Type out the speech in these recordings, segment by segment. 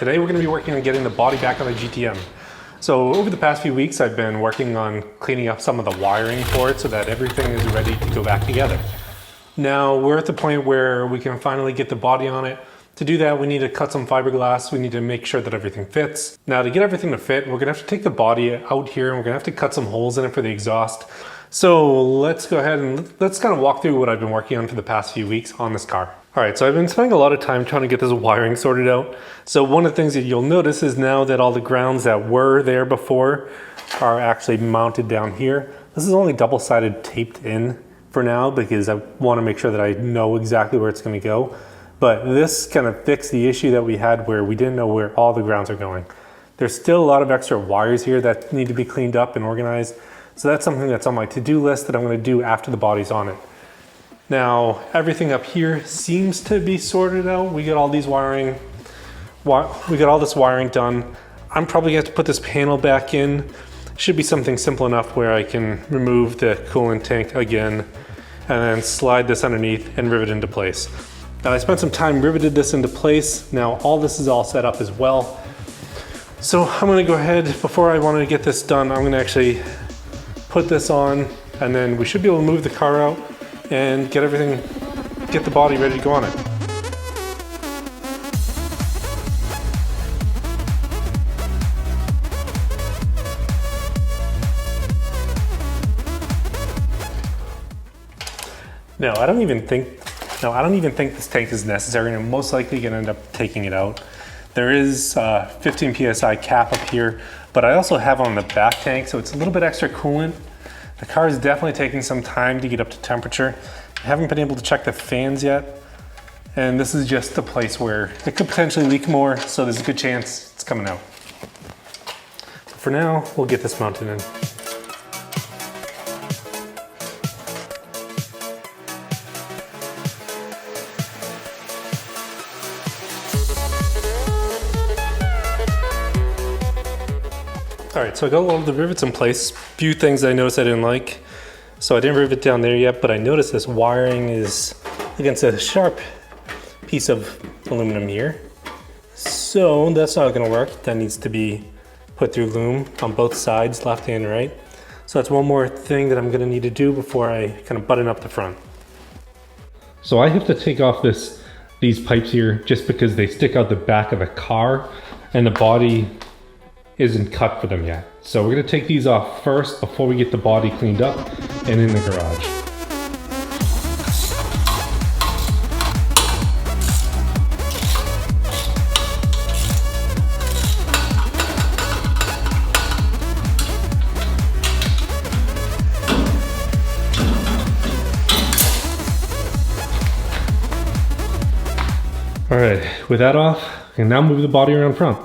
Today we're going to be working on getting the body back on the GTM. So over the past few weeks I've been working on cleaning up some of the wiring for it so that everything is ready to go back together. Now we're at the point where we can finally get the body on it. To do that we need to cut some fiberglass, we need to make sure that everything fits. Now to get everything to fit we're going to have to take the body out here and we're going to have to cut some holes in it for the exhaust. So let's go ahead and let's kind of walk through what I've been working on for the past few weeks on this car. Alright, so I've been spending a lot of time trying to get this wiring sorted out. So one of the things that you'll notice is now that all the grounds that were there before are actually mounted down here. This is only double-sided taped in for now because I want to make sure that I know exactly where it's going to go. But this kind of fixed the issue that we had where we didn't know where all the grounds are going. There's still a lot of extra wires here that need to be cleaned up and organized. So that's something that's on my to-do list that I'm going to do after the body's on it. Now, everything up here seems to be sorted out. We got all these wiring, we got all this wiring done. I'm probably going to have to put this panel back in. Should be something simple enough where I can remove the coolant tank again and then slide this underneath and rivet into place. Now I spent some time riveted this into place. Now all this is all set up as well. So I'm going to go ahead, before I want to get this done, I'm going to actually put this on and then we should be able to move the car out and get the body ready to go on it. No, I don't even think this tank is necessary, and I'm most likely gonna end up taking it out. There is 15 PSI cap up here, but I also have on the back tank, so it's a little bit extra coolant. The car is definitely taking some time to get up to temperature. I haven't been able to check the fans yet. And this is just the place where it could potentially leak more, so there's a good chance it's coming out. For now, we'll get this mounted in. All right, so I got all of the rivets in place. Few things I noticed I didn't like. So I didn't rivet down there yet, but I noticed this wiring is against a sharp piece of aluminum here. So that's not gonna work. That needs to be put through loom on both sides, left and right. So that's one more thing that I'm gonna need to do before I kind of button up the front. So I have to take off these pipes here just because they stick out the back of the car and the body isn't cut for them yet. So we're gonna take these off first before we get the body cleaned up and in the garage. All right, with that off, I can now move the body around front.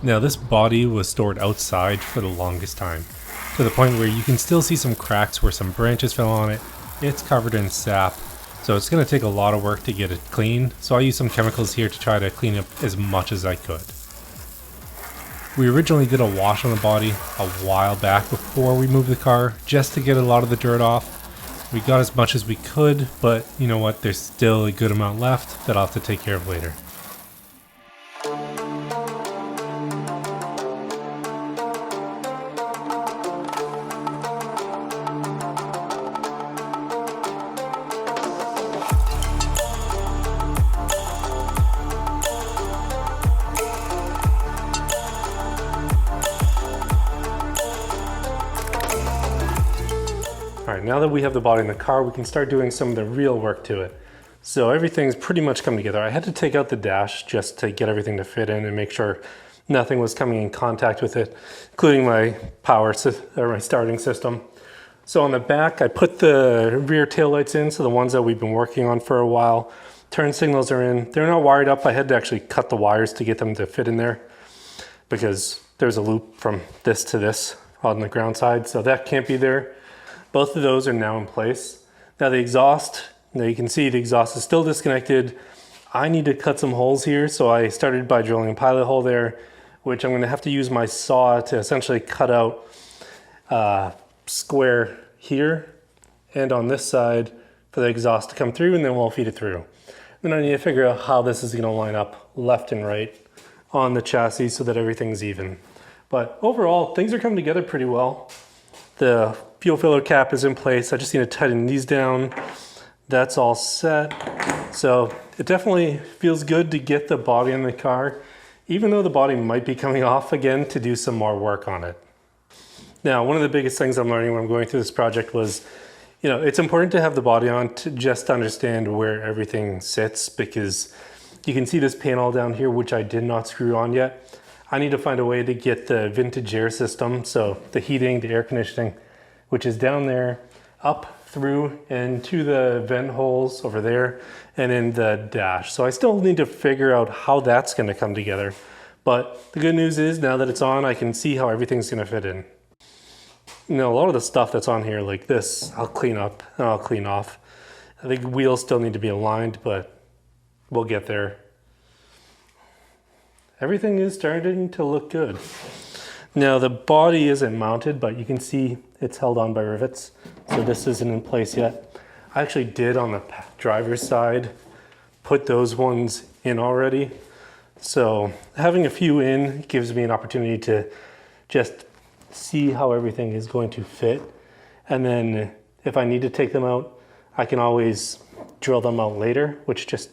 Now this body was stored outside for the longest time, to the point where you can still see some cracks where some branches fell on it. It's covered in sap, so it's going to take a lot of work to get it clean, so I used some chemicals here to try to clean up as much as I could. We originally did a wash on the body a while back before we moved the car, just to get a lot of the dirt off. We got as much as we could, but you know what, there's still a good amount left that I'll have to take care of later. All right, now that we have the body in the car, we can start doing some of the real work to it. So everything's pretty much come together. I had to take out the dash just to get everything to fit in and make sure nothing was coming in contact with it, including my my starting system. So on the back, I put the rear taillights in, so the ones that we've been working on for a while. Turn signals are in. They're not wired up. I had to actually cut the wires to get them to fit in there because there's a loop from this to this on the ground side, so that can't be there. Both of those are now in place. Now the exhaust, now you can see the exhaust is still disconnected. I need to cut some holes here, so I started by drilling a pilot hole there, which I'm going to have to use my saw to essentially cut out square here and on this side for the exhaust to come through, and then we'll feed it through. Then I need to figure out how this is going to line up left and right on the chassis so that everything's even. But overall, things are coming together pretty well. The fuel filler cap is in place. I just need to tighten these down. That's all set. So it definitely feels good to get the body in the car, even though the body might be coming off again, to do some more work on it. Now, one of the biggest things I'm learning when I'm going through this project was, it's important to have the body on to just understand where everything sits, because you can see this panel down here, which I did not screw on yet. I need to find a way to get the vintage air system, so the heating, the air conditioning, which is down there, up through and to the vent holes over there and in the dash. So I still need to figure out how that's going to come together. But the good news is now that it's on, I can see how everything's going to fit in. A lot of the stuff that's on here like this, I'll clean up and I'll clean off. I think wheels still need to be aligned, but we'll get there. Everything is starting to look good. Now the body isn't mounted, but you can see it's held on by rivets. So this isn't in place yet. I actually did on the driver's side put those ones in already. So having a few in gives me an opportunity to just see how everything is going to fit. And then if I need to take them out, I can always drill them out later, which is just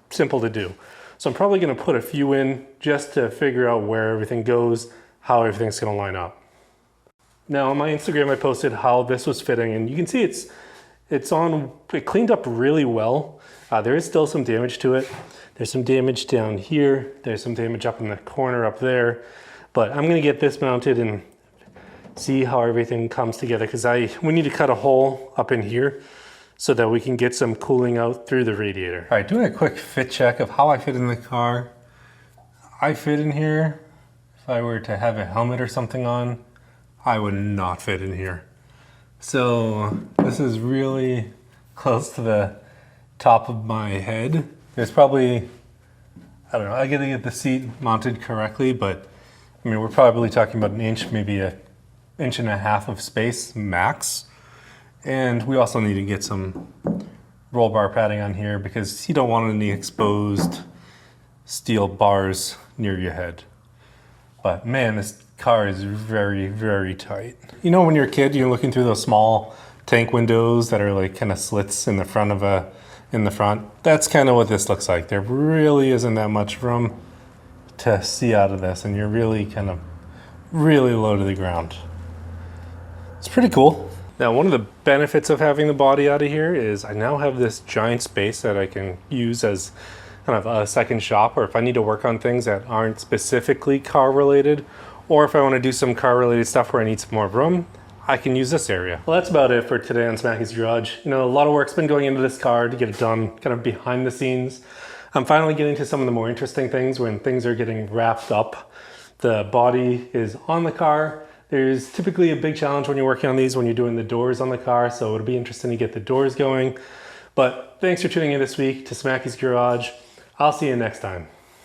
simple to do. So I'm probably going to put a few in just to figure out where everything goes, how everything's going to line up. Now on my Instagram, I posted how this was fitting, and you can see it cleaned up really well. There is still some damage to it. There's some damage down here. There's some damage up in the corner up there. But I'm going to get this mounted and see how everything comes together, because we need to cut a hole up in here so that we can get some cooling out through the radiator. All right, doing a quick fit check of how I fit in the car. I fit in here. If I were to have a helmet or something on, I would not fit in here. So this is really close to the top of my head. There's probably, I don't know, I gotta get the seat mounted correctly, but I mean, we're probably talking about an inch, maybe an inch and a half of space max. And we also need to get some roll bar padding on here because you don't want any exposed steel bars near your head. But man, this car is very, very tight. When you're a kid, you're looking through those small tank windows that are like kind of slits in the front of in the front. That's kind of what this looks like. There really isn't that much room to see out of this, and you're really really low to the ground. It's pretty cool. Now, one of the benefits of having the body out of here is I now have this giant space that I can use as kind of a second shop, or if I need to work on things that aren't specifically car related, or if I want to do some car related stuff where I need some more room, I can use this area. Well, that's about it for today on Smacky's Garage. A lot of work's been going into this car to get it done kind of behind the scenes. I'm finally getting to some of the more interesting things when things are getting wrapped up. The body is on the car. There's typically a big challenge when you're working on these when you're doing the doors on the car, so it'll be interesting to get the doors going. But thanks for tuning in this week to Smacky's Garage. I'll see you next time.